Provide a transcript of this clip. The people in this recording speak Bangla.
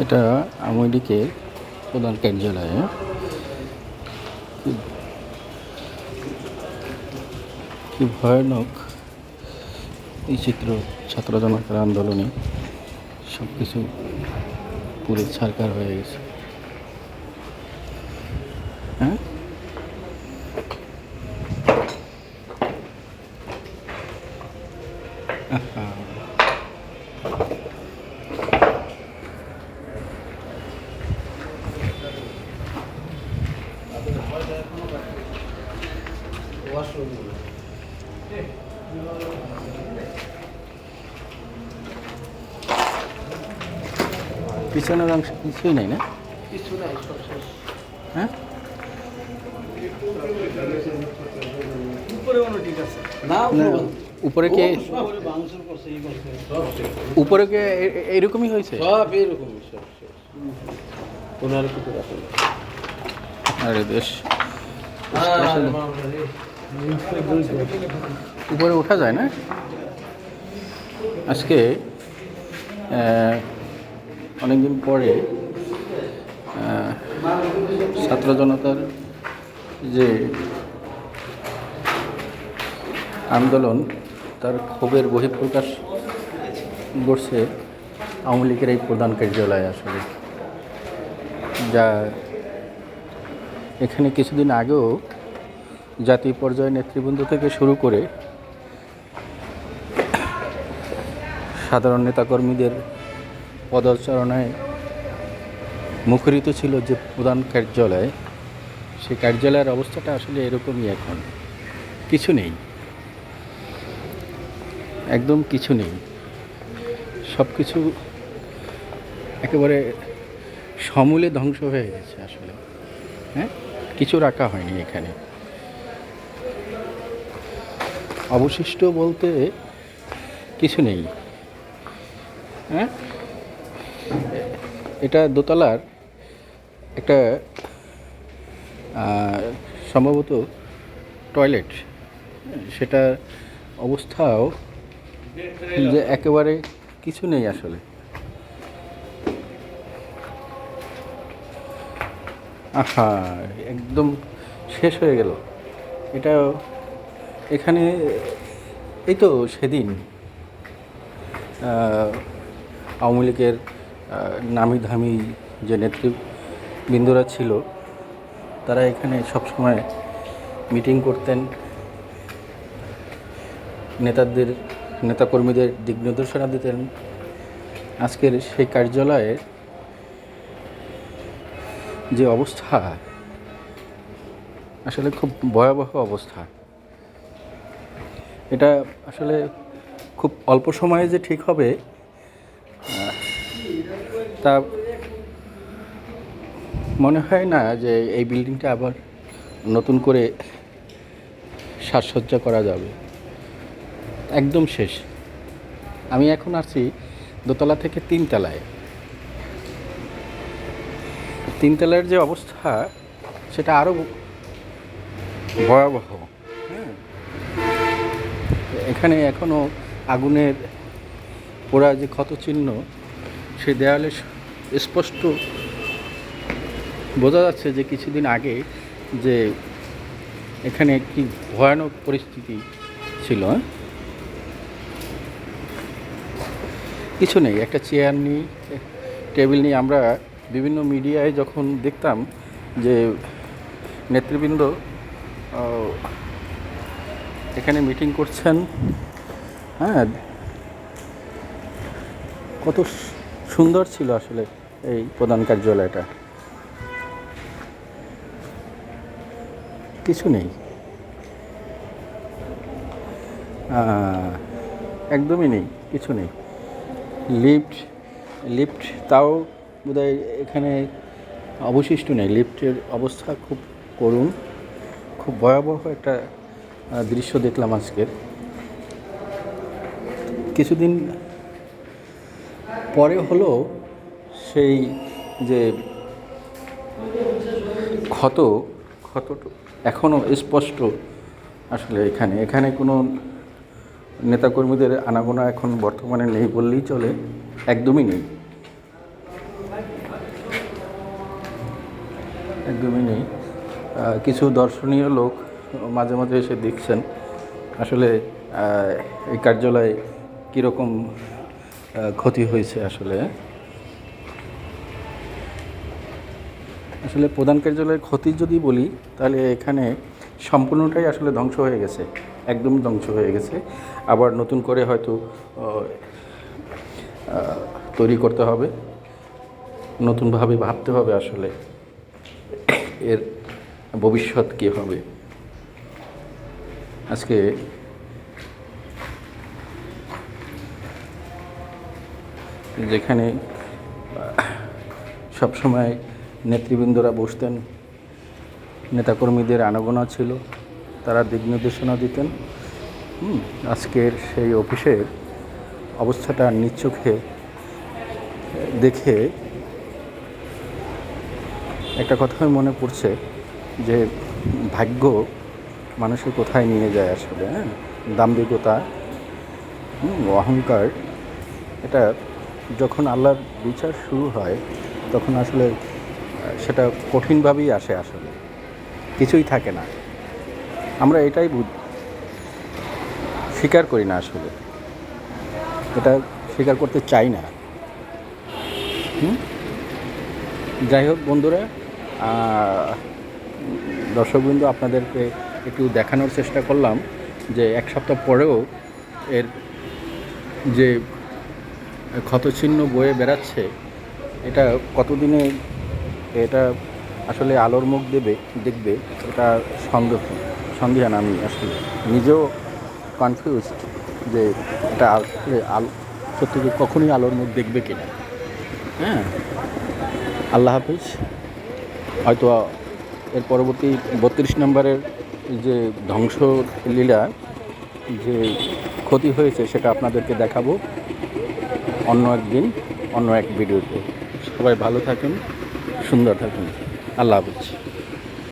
এটা আওয়ামী লীগের প্রধান কার্যালয়ে কি ভয়ানক এই চিত্র। ছাত্র জনতার আন্দোলনে সব কিছু পুরো ছারখার হয়ে গেছে। হ্যাঁ, পিছনের অংশ কিছুই নাই না, কিছু নাই, সব শেষ। হ্যাঁ উপরে মনে ঠিক আছে না, না, উপরে কে উপরে ভাঙচুর করছে, ই করছে, সব শেষ। উপরে কে এইরকমই হয়েছে? সব এরকমই, সব শেষ। ওনার কিছু রাখে না। আরে বেশ, আরে বাবা রে। উপরে ওঠা যায় না। আজকে অনেকদিন পরে ছাত্র জনতার যে আন্দোলন, তার ক্ষোভের বহিঃপ্রকাশ ঘটছে আওয়ামী লীগের এই প্রধান কার্যালয়। আসলে যা এখানে কিছুদিন আগেও জাতীয় পর্যায়ে নেতৃবৃন্দ থেকে শুরু করে সাধারণ নেতাকর্মীদের পদচারণায় মুখরিত ছিল যে প্রধান কার্যালয়, সেই কার্যালয়ের অবস্থাটা আসলে এরকমই। এখন কিছু নেই, একদম কিছু নেই। সব কিছু একেবারে সমূলে ধ্বংস হয়ে গেছে আসলে। হ্যাঁ, কিছু রাখা হয়নি এখানে। অবশিষ্ট বলতে কিছু নেই। হ্যাঁ, এটা দোতলার একটা সম্ভবত টয়লেট, সেটা অবস্থাও যে একেবারে কিছু নেই আসলে। আহা, একদম শেষ হয়ে গেল এটা। এখানে এই তো সেদিন আওয়ামী লীগের নামি ধামি যে নেতৃবৃন্দরা ছিল, তারা এখানে সবসময় মিটিং করতেন, নেতাকর্মীদের দিক নির্দেশনা দিতেন। আজকের সেই কার্যালয়ের যে অবস্থা, আসলে খুব ভয়াবহ অবস্থা। এটা আসলে খুব অল্প সময়ে যে ঠিক হবে তা মনে হয় না। যে এই বিল্ডিংটা আবার নতুন করে সাজসজ্জা করা যাবে। একদম শেষ। আমি এখন আছি দোতলা থেকে তিনতলায়। তিনতলার যে অবস্থা, সেটা আরও ভয়াবহ। হ্যাঁ, এখানে এখনও আগুনের পোড়া যে ক্ষতচিহ্ন, সে দেয়ালে স্পষ্ট বোঝা যাচ্ছে যে কিছুদিন আগে যে এখানে কি ভয়ানক পরিস্থিতি ছিল। কিছু নেই, একটা চেয়ার নেই, টেবিল নেই। আমরা বিভিন্ন মিডিয়ায় যখন দেখতাম যে নেতৃবৃন্দ এখানে মিটিং করছেন, হ্যাঁ, কত সুন্দর ছিল আসলে এই প্রধান কার্যালয়টা। কিছু নেই, একদমই নেই, কিছু নেই। লিফট তাও বোধহয় এখানে অবশিষ্ট নেই। লিফটের অবস্থা খুব করুণ, খুব ভয়াবহ একটা দৃশ্য দেখলাম আজকের। কিছুদিন পরে হলো সেই যে ক্ষত এখনও স্পষ্ট আসলে। এখানে কোনো নেতাকর্মীদের আনাগোনা এখন বর্তমানে নেই বললেই চলে, একদমই নেই। একদমই নেই। কিছু দর্শনীয় লোক মাঝে মাঝে এসে দেখছেন আসলে এই কার্যালয়ে কীরকম ক্ষতি হয়েছে। আসলে আসলে প্রধান কার্যালয়ের ক্ষতি যদি বলি তাহলে এখানে সম্পূর্ণটাই আসলে ধ্বংস হয়ে গেছে, একদম ধ্বংস হয়ে গেছে। আবার নতুন করে হয়তো তৈরি করতে হবে, নতুনভাবে ভাবতে হবে আসলে এর ভবিষ্যৎ কী হবে। আজকে যেখানে সবসময় নেতৃবৃন্দরা বসতেন, নেতাকর্মীদের আনাগোনা ছিল, তারা দিক নির্দেশনা দিতেন। আজকের সেই অফিসের অবস্থাটা নিজ চোখে দেখে একটা কথাই মনে পড়ছে যে ভাগ্য মানুষের কোথায় নিয়ে যায় আসলে। দাম্ভিকতা, অহংকার, এটা যখন আল্লাহর বিচার শুরু হয় তখন আসলে সেটা কঠিনভাবেই আসে, আসলে কিছুই থাকে না। আমরা এটাই স্বীকার করি না, আসলে এটা স্বীকার করতে চাই না। যাই হোক বন্ধুরা, দর্শকবৃন্দ, আপনাদেরকে একটু দেখানোর চেষ্টা করলাম যে এক সপ্তাহ পরেও এর যে ক্ষতচিহ্ন বয়ে বেড়াচ্ছে, এটা কতদিনে এটা আসলে আলোর মুখ দেখবে এটা সন্দেহান। আমি আসলে নিজেও কনফিউজ যে এটা আসলে সত্যি কখনই আলোর মুখ দেখবে কিনা। আল্লাহ হাফিজ। হয়তো এর পরবর্তী 32 নম্বরের যে ধ্বংসলীলা, যে ক্ষতি হয়েছে, সেটা আপনাদেরকে দেখাবো অন্য একদিন, অন্য এক ভিডিওতে। সবাই ভালো থাকুন, সুন্দর থাকুন। আল্লাহ হাফিজ।